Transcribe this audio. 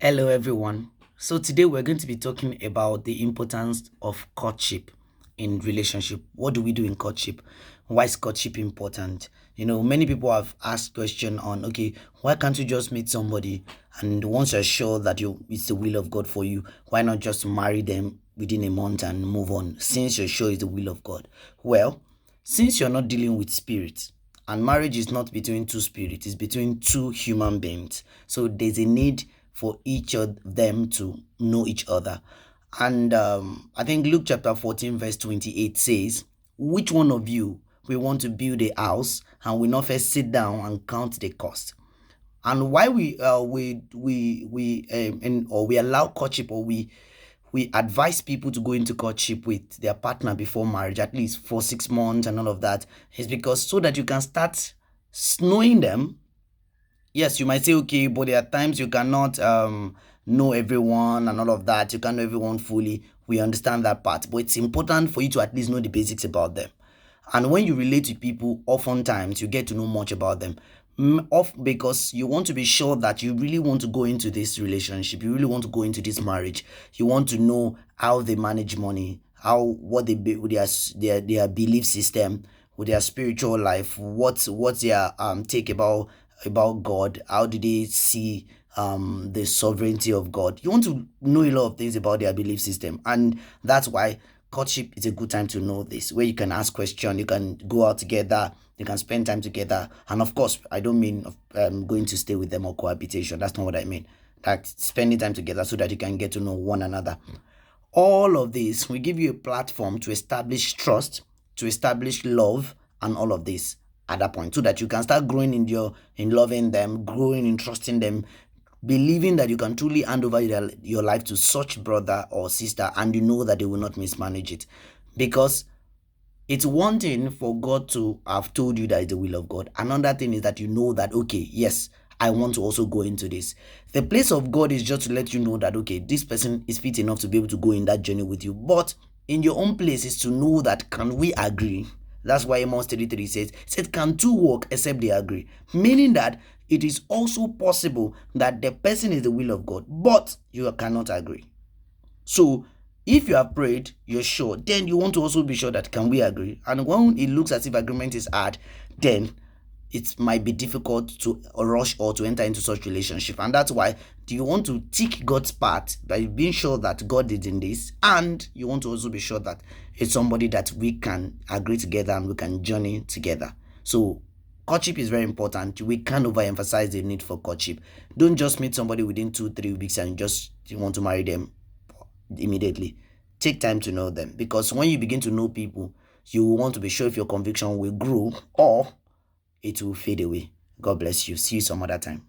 Hello, everyone. So today we're going to be talking about the importance of courtship in relationship. What do we do in courtship? Why is courtship important? Many people have asked question on, okay, why can't you just meet somebody and once you're sure that it's the will of God for you, why not just marry them within a month and move on since you're sure it's the will of God? Well, since you're not dealing with spirits, and marriage is not between two spirits, it's between two human beings. So there's a need for each of them to know each other. And I think Luke chapter 14, verse 28 says, which one of you will want to build a house and will not first sit down and count the cost? And why we allow courtship, or we advise people to go into courtship with their partner before marriage, at least for 6 months and all of that, is because so that you can start knowing them. Yes, you might say, okay, but there are times you cannot know everyone and all of that. You can't know everyone fully. We understand that part, but it's important for you to at least know the basics about them. And when you relate to people, oftentimes you get to know much about them. Off because you want to be sure that you really want to go into this relationship, you really want to go into this marriage. You want to know how they manage money, how what they be with their belief system, with their spiritual life, what's their take about God, how do they see the sovereignty of God. You want to know a lot of things about their belief system, and that's why courtship is a good time to know this, where you can ask questions, you can go out together, you can spend time together. And of course, I don't mean going to stay with them or cohabitation. That's not what I mean. Like spending time together so that you can get to know one another. All of this will give you a platform to establish trust, to establish love, and all of this at that point, so that you can start growing in loving them, growing in trusting them, believing that you can truly hand over your life to such brother or sister, and you know that they will not mismanage it. Because it's one thing for God to have told you that it's the will of God. Another thing is that you know that, okay, yes, I want to also go into this. The place of God is just to let you know that, okay, this person is fit enough to be able to go in that journey with you. But in your own place is to know that, can we agree? That's why Amos 33 said, can two walk except they agree? Meaning that it is also possible that the person is the will of God, but you cannot agree. So if you have prayed, you're sure, then you want to also be sure that, can we agree? And when it looks as if agreement is hard, then it might be difficult to rush or to enter into such relationship. And that's why do you want to tick God's part by being sure that God is in this, and you want to also be sure that it's somebody that we can agree together and we can journey together. So courtship is very important. We can't overemphasize the need for courtship. Don't just meet somebody within 2-3 weeks and you want to marry them immediately. Take time to know them, because when you begin to know people, you will want to be sure if your conviction will grow or it will fade away. God bless you. See you some other time.